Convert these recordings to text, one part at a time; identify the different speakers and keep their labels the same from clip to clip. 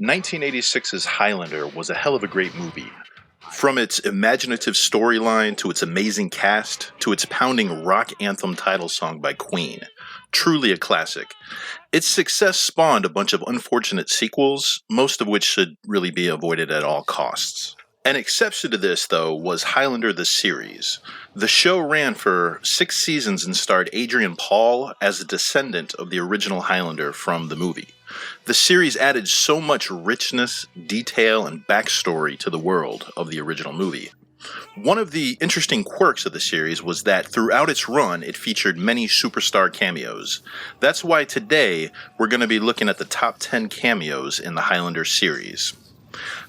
Speaker 1: 1986's Highlander was a hell of a great movie. From its imaginative storyline to its amazing cast to its pounding rock anthem title song by Queen. Truly a classic. Its success spawned a bunch of unfortunate sequels, most of which should really be avoided at all costs. An exception to this, though, was Highlander the Series. The show ran for 6 seasons and starred Adrian Paul as a descendant of the original Highlander from the movie. The series added so much richness, detail, and backstory to the world of the original movie. One of the interesting quirks of the series was that throughout its run, it featured many superstar cameos. That's why today, we're going to be looking at the top 10 cameos in the Highlander series.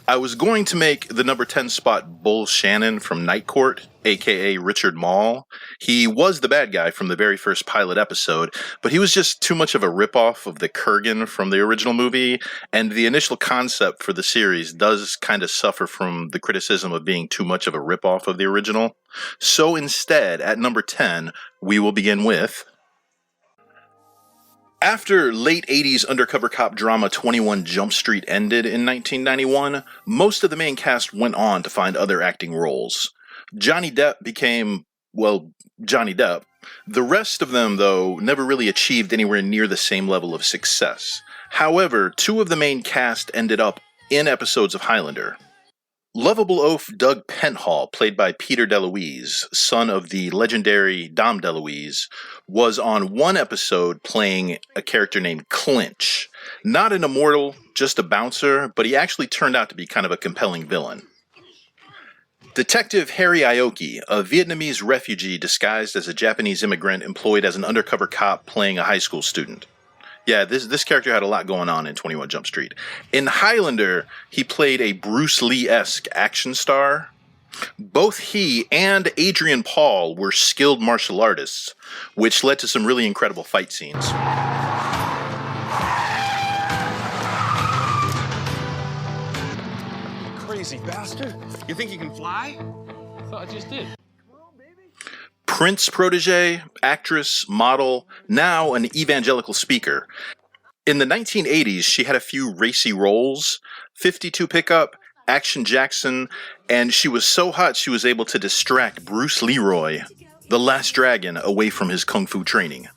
Speaker 1: I was going to make the number 10 spot Bull Shannon from Night Court, aka Richard Mall. He was the bad guy from the very first pilot episode, but he was just too much of a ripoff of the Kurgan from the original movie, and the initial concept for the series does kind of suffer from the criticism of being too much of a ripoff of the original. So instead, at number 10, we will begin with... After late 80s undercover cop drama 21 Jump Street ended in 1991, most of the main cast went on to find other acting roles. Johnny Depp became, well, Johnny Depp. The rest of them, though, never really achieved anywhere near the same level of success. However, 2 of the main cast ended up in episodes of Highlander. Lovable oaf Doug Penhall, played by Peter DeLuise, son of the legendary Dom DeLuise, was on one episode playing a character named Clinch. Not an immortal, just a bouncer, but he actually turned out to be kind of a compelling villain. Detective Harry Aoki, a Vietnamese refugee disguised as a Japanese immigrant employed as an undercover cop playing a high school student. Yeah, this character had a lot going on in 21 Jump Street. In Highlander, he played a Bruce Lee-esque action star. Both he and Adrian Paul were skilled martial artists, which led to some really incredible fight scenes.
Speaker 2: Crazy bastard. You think you can fly?
Speaker 3: I thought I just did.
Speaker 1: Prince protege, actress, model, now an evangelical speaker. In the 1980s, she had a few racy roles, 52 Pickup, Action Jackson, and she was so hot she was able to distract Bruce Leroy, the Last Dragon, away from his kung fu training.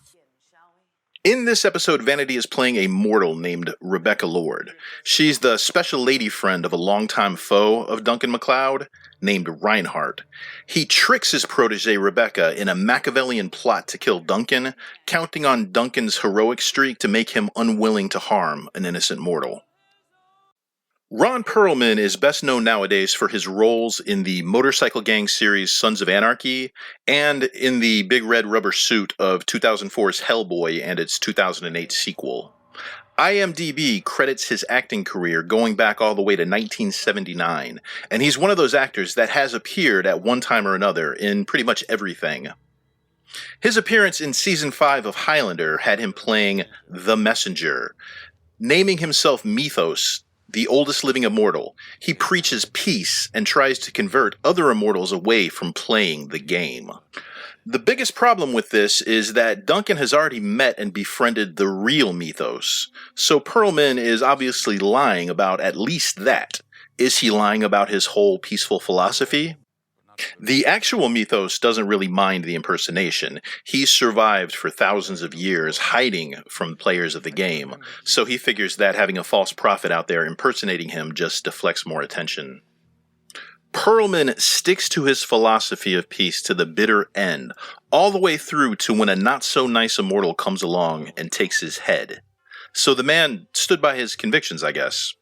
Speaker 1: In this episode, Vanity is playing a mortal named Rebecca Lord. She's the special lady friend of a longtime foe of Duncan MacLeod, named Reinhardt. He tricks his protege Rebecca in a Machiavellian plot to kill Duncan, counting on Duncan's heroic streak to make him unwilling to harm an innocent mortal. Ron Perlman is best known nowadays for his roles in the motorcycle gang series Sons of Anarchy and in the big red rubber suit of 2004's Hellboy and its 2008 sequel. IMDb credits his acting career going back all the way to 1979, and he's one of those actors that has appeared at one time or another in pretty much everything. His appearance in Season 5 of Highlander had him playing The Messenger. Naming himself Mythos, the oldest living immortal, he preaches peace and tries to convert other immortals away from playing the game. The biggest problem with this is that Duncan has already met and befriended the real Mythos, so Perlman is obviously lying about at least that. Is he lying about his whole peaceful philosophy? The actual Mythos doesn't really mind the impersonation. He's survived for thousands of years hiding from players of the game, so he figures that having a false prophet out there impersonating him just deflects more attention. Perlman sticks to his philosophy of peace to the bitter end, all the way through to when a not-so-nice immortal comes along and takes his head. So the man stood by his convictions, I guess.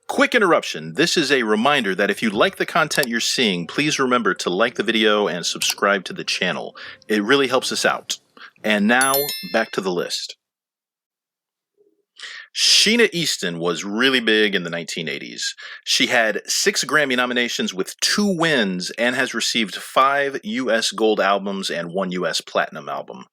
Speaker 1: Quick interruption. This is a reminder that if you like the content you're seeing, please remember to like the video and subscribe to the channel. It really helps us out. And now, back to the list. SHEENA Easton was really big in the 1980s. She had 6 Grammy nominations with 2 wins and has received 5 US Gold albums and 1 US Platinum album.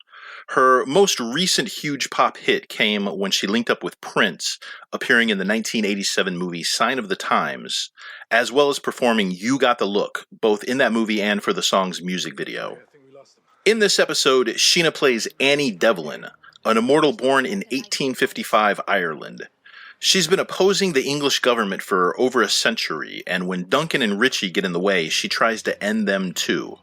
Speaker 1: Her most recent huge pop hit came when she linked up with Prince, appearing in the 1987 movie Sign of the Times, as well as performing You Got the Look, both in that movie and for the song's music video. In this episode, SHEENA plays Annie Devlin, an immortal born in 1855 Ireland. She's been opposing the English government for over a century, and when Duncan and Richie get in the way, she tries to end them too.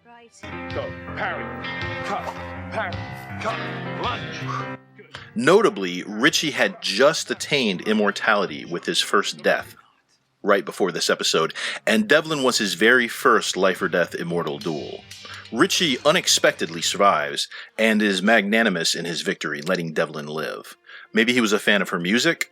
Speaker 3: Right.
Speaker 2: Go. Parry. Cut. Parry. Cut. Lunge. Good.
Speaker 1: Notably, Richie had just attained immortality with his first death right before this episode, and Devlin was his very first life or death immortal duel. Richie unexpectedly survives and is magnanimous in his victory, letting Devlin live. Maybe he was a fan of her music?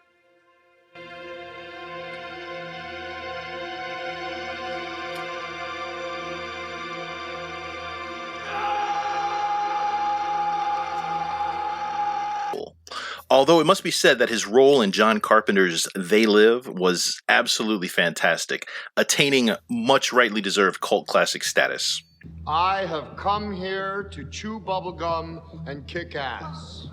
Speaker 1: Although it must be said that his role in John Carpenter's They Live was absolutely fantastic, attaining much rightly deserved cult classic status.
Speaker 4: I have come here to chew bubblegum and kick ass.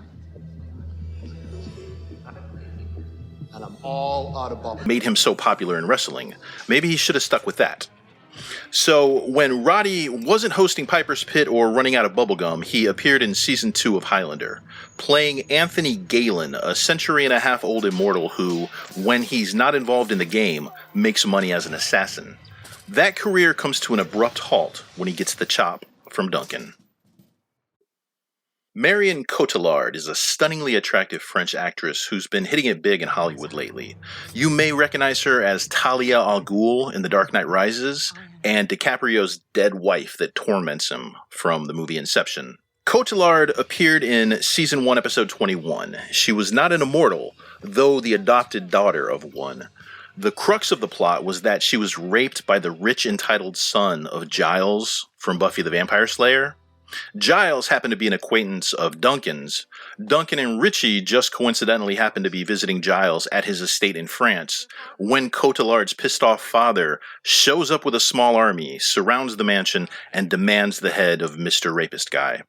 Speaker 4: And I'm all out of bubble.
Speaker 1: Made him so popular in wrestling. Maybe he should have stuck with that. So, when Roddy wasn't hosting Piper's Pit or running out of bubblegum, he appeared in Season 2 of Highlander, playing Anthony Galen, a century-and-a-half-old immortal who, when he's not involved in the game, makes money as an assassin. That career comes to an abrupt halt when he gets the chop from Duncan. Marion Cotillard is a stunningly attractive French actress who's been hitting it big in Hollywood lately. You may recognize her as Talia al Ghul in The Dark Knight Rises, and DiCaprio's dead wife that torments him from the movie Inception. Cotillard appeared in Season 1, Episode 21. She was not an immortal, though the adopted daughter of one. The crux of the plot was that she was raped by the rich, entitled son of Giles from Buffy the Vampire Slayer. Giles happened to be an acquaintance of Duncan's. Duncan and Richie just coincidentally happened to be visiting Giles at his estate in France when Cotillard's pissed-off father shows up with a small army, surrounds the mansion, and demands the head of Mr. Rapist Guy.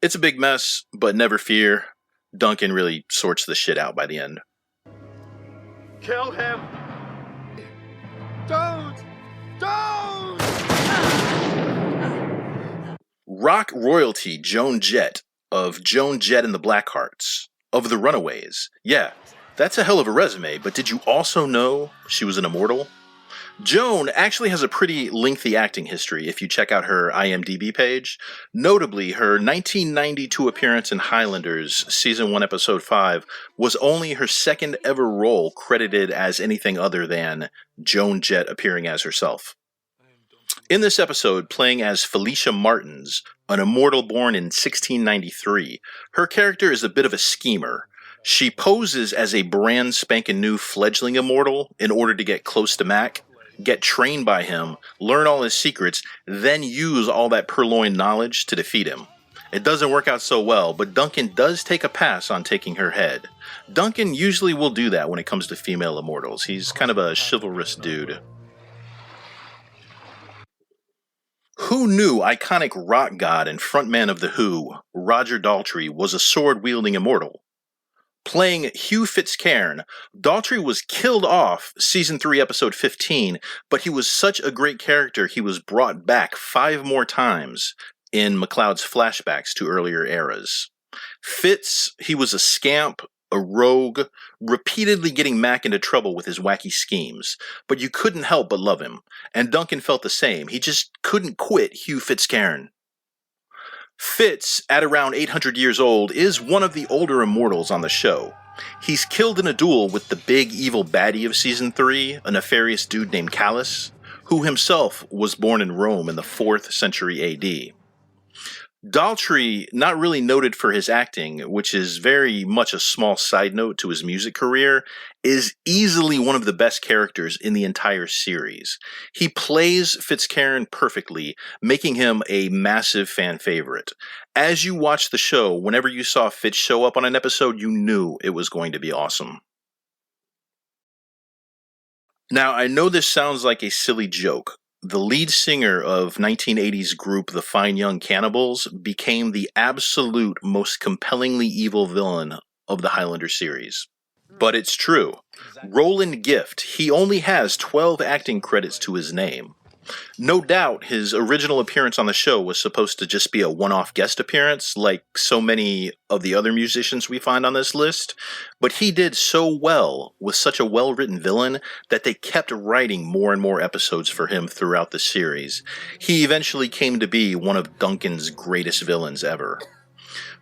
Speaker 1: It's a big mess, but never fear, Duncan really sorts the shit out by the end.
Speaker 2: Kill him. Don't.
Speaker 1: Rock royalty Joan Jett of Joan Jett and the Blackhearts, of the Runaways. Yeah, that's a hell of a resume, but did you also know she was an immortal? Joan actually has a pretty lengthy acting history if you check out her IMDb page. Notably, her 1992 appearance in Highlanders Season 1, Episode 5 was only her second ever role credited as anything other than Joan Jett appearing as herself. In this episode, playing as Felicia Martins, an immortal born in 1693, her character is a bit of a schemer. She poses as a brand spanking new fledgling immortal in order to get close to Mac, get trained by him, learn all his secrets, then use all that purloined knowledge to defeat him. It doesn't work out so well, but Duncan does take a pass on taking her head. Duncan usually will do that when it comes to female immortals. He's kind of a chivalrous dude. Who knew iconic rock god and frontman of The Who, Roger Daltrey, was a sword-wielding immortal? Playing Hugh Fitzcairn, Daltrey was killed off Season 3, Episode 15, but he was such a great character he was brought back 5 more times in MacLeod's flashbacks to earlier eras. Fitz, he was a scamp, a rogue, repeatedly getting Mac into trouble with his wacky schemes, but you couldn't help but love him, and Duncan felt the same. He just couldn't quit Hugh Fitzcairn. Fitz, at around 800 years old, is one of the older immortals on the show. He's killed in a duel with the big evil baddie of Season 3, a nefarious dude named Callus, who himself was born in Rome in the 4th century AD. Daltrey, not really noted for his acting, which is very much a small side note to his music career, is easily one of the best characters in the entire series. He plays Fitzcairn perfectly, making him a massive fan favorite. As you watch the show, whenever you saw Fitz show up on an episode, you knew it was going to be awesome. Now, I know this sounds like a silly joke. The lead singer of 1980s group The Fine Young Cannibals became the absolute most compellingly evil villain of the Highlander series. But it's true. Roland Gift, he only has 12 acting credits to his name. No doubt his original appearance on the show was supposed to just be a one-off guest appearance, like so many of the other musicians we find on this list, but he did so well with such a well-written villain that they kept writing more and more episodes for him throughout the series. He eventually came to be one of Duncan's greatest villains ever.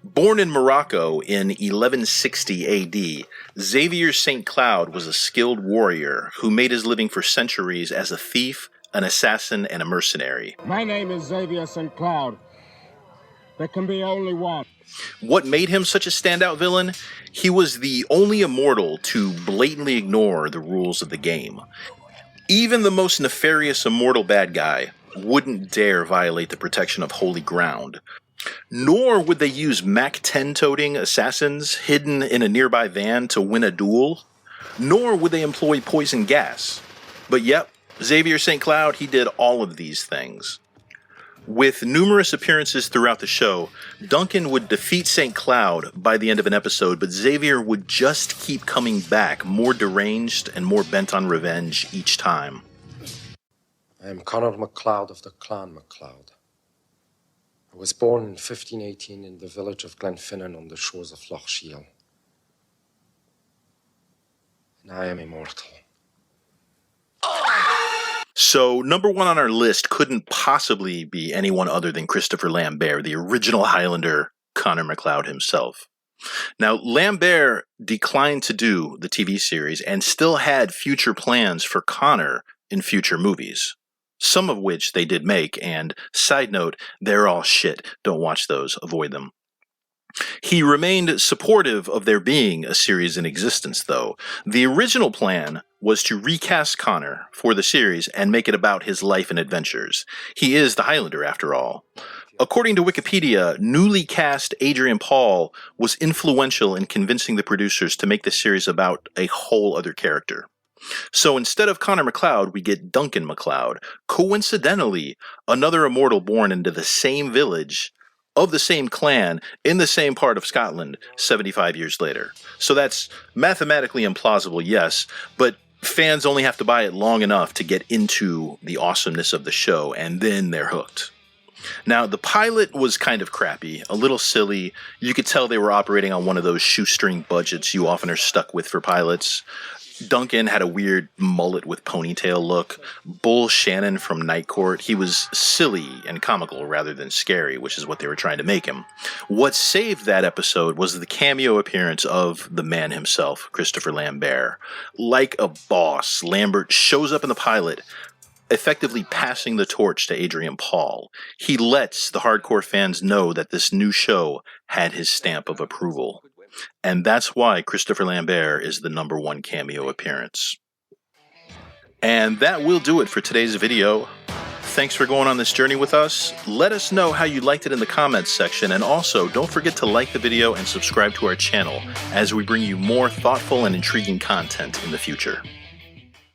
Speaker 1: Born in Morocco in 1160 AD, Xavier St. Cloud was a skilled warrior who made his living for centuries as a thief, an assassin, and a mercenary.
Speaker 3: My name is Xavier St. Cloud. There can be only one.
Speaker 1: What made him such a standout villain? He was the only immortal to blatantly ignore the rules of the game. Even the most nefarious immortal bad guy wouldn't dare violate the protection of holy ground. Nor would they use MAC-10 toting assassins hidden in a nearby van to win a duel. Nor would they employ poison gas. But yep, Xavier St. Cloud, he did all of these things. With numerous appearances throughout the show, Duncan would defeat St. Cloud by the end of an episode, but Xavier would just keep coming back, more deranged and more bent on revenge each time.
Speaker 5: I am Conor MacLeod of the Clan MacLeod. I was born in 1518 in the village of Glenfinnan on the shores of Loch Shiel. And I am immortal.
Speaker 1: So, number one on our list couldn't possibly be anyone other than Christopher Lambert, the original Highlander, Conor MacLeod himself. Now, Lambert declined to do the TV series and still had future plans for Conor in future movies, some of which they did make, and side note, they're all shit. Don't watch those. Avoid them. He remained supportive of there being a series in existence, though. The original plan was to recast Conor for the series and make it about his life and adventures. He is the Highlander, after all. According to Wikipedia, newly cast Adrian Paul was influential in convincing the producers to make the series about a whole other character. So instead of Conor MacLeod, we get Duncan MacLeod, coincidentally another immortal born into the same village, of the same clan, in the same part of Scotland, 75 years later. So that's mathematically implausible, yes, but fans only have to buy it long enough to get into the awesomeness of the show, and then they're hooked. Now, the pilot was kind of crappy, a little silly. You could tell they were operating on one of those shoestring budgets you often are stuck with for pilots. Duncan had a weird mullet with ponytail look. Bull Shannon from Night Court, he was silly and comical rather than scary, which is what they were trying to make him. What saved that episode was the cameo appearance of the man himself, Christopher Lambert. Like a boss, Lambert shows up in the pilot, effectively passing the torch to Adrian Paul. He lets the hardcore fans know that this new show had his stamp of approval. And that's why Christopher Lambert is the number one cameo appearance. And that will do it for today's video. Thanks for going on this journey with us. Let us know how you liked it in the comments section, and also don't forget to like the video and subscribe to our channel as we bring you more thoughtful and intriguing content in the future.